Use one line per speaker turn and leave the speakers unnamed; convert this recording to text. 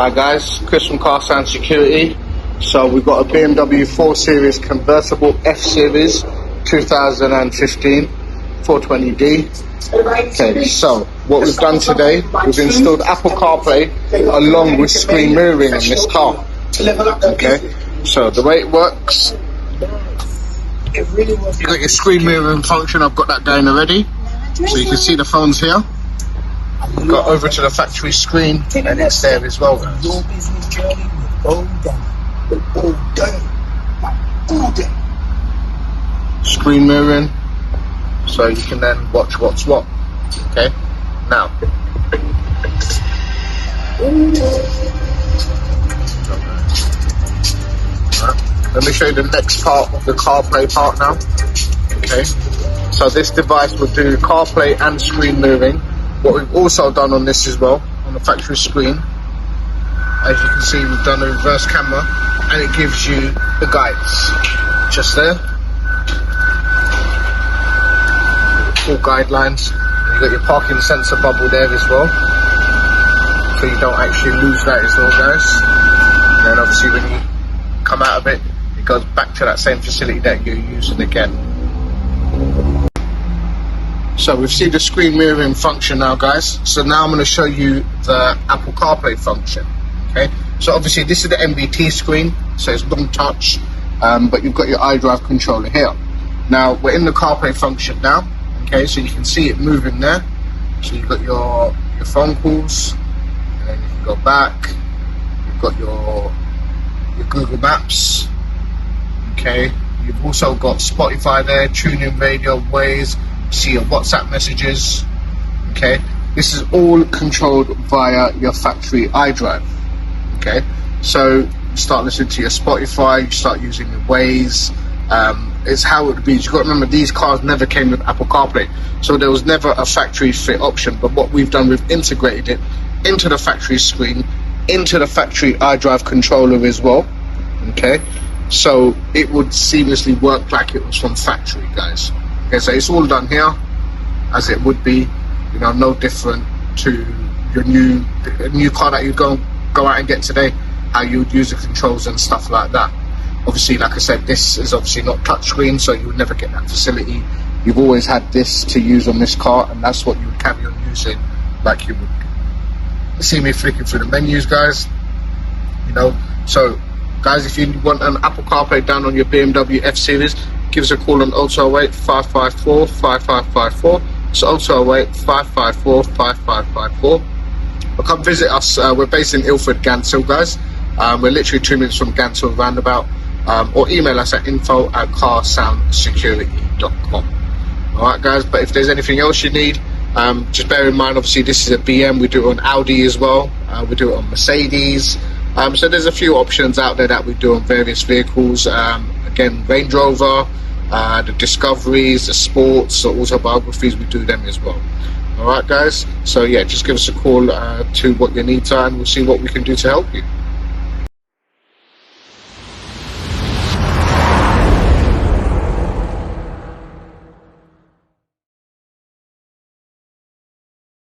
Hi guys, Chris from Car Sound Security. So we've got a BMW 4 Series Convertible F Series 2015 420D. Okay, so what we've done today, we've installed Apple CarPlay along with screen mirroring in this car. Okay, so the way it works, you got your screen mirroring function. I've got that going already, so you can see the phones here. Got over to the factory screen and it's there as well, guys.
Your business journey will all day.
Screen mirroring, so you can then watch what's what. Okay, now let me show you the next part of the CarPlay part now. Okay, so this device will do CarPlay and screen mirroring. What we've also done on this as well, on the factory screen, as you can see, we've done a reverse camera and it gives you the guides just there, full guidelines. And you've got your parking sensor bubble there as well, so you don't actually lose that as well, guys. And then obviously when you come out of it, it goes back to that same facility that you're using again. So we've seen the screen mirroring function now, guys. So now I'm going to show you the Apple CarPlay function. Okay, so obviously this is the MBT screen, so it's long touch, but you've got your iDrive controller here. Now we're in the CarPlay function now. Okay, so you can see it moving there. So you've got your phone calls, and then you can go back. You've got your Google Maps. Okay, you've also got Spotify there, TuneIn Radio, Waze. See your WhatsApp messages. Okay, this is all controlled via your factory iDrive. Okay, so you start listening to your Spotify, you start using your Waze. It's how it would be. You've got to remember, these cars never came with Apple CarPlay, so there was never a factory fit option. But what we've done, we've integrated it into the factory screen, into the factory iDrive controller as well. Okay, so it would seamlessly work like it was from factory, guys. Okay, so it's all done here as it would be, you know, no different to your new car that you go out and get today, how you would use the controls and stuff like that. Obviously, like I said, this is obviously not touchscreen, so you would never get that facility. You've always had this to use on this car, and that's what you would carry on using like you would. See me flicking through the menus, guys, you know. So guys, if you want an Apple CarPlay down on your BMW F Series, give us a call on 0208 554 5554. So 0208 554 5554. Or come visit us. We're based in Ilford, Ganshill, guys. We're literally 2 minutes from Ganshill roundabout. Or email us at info@carsoundsecurity.com. Alright, guys, but if there's anything else you need, just bear in mind, obviously, this is a BM. We do it on Audi as well. We do it on Mercedes. So there's a few options out there that we do on various vehicles. Again, Range Rover, the Discoveries, the Sports, the autobiographies, we do them as well. Alright, guys, so yeah, just give us a call to what your needs are, and we'll see what we can do to help you.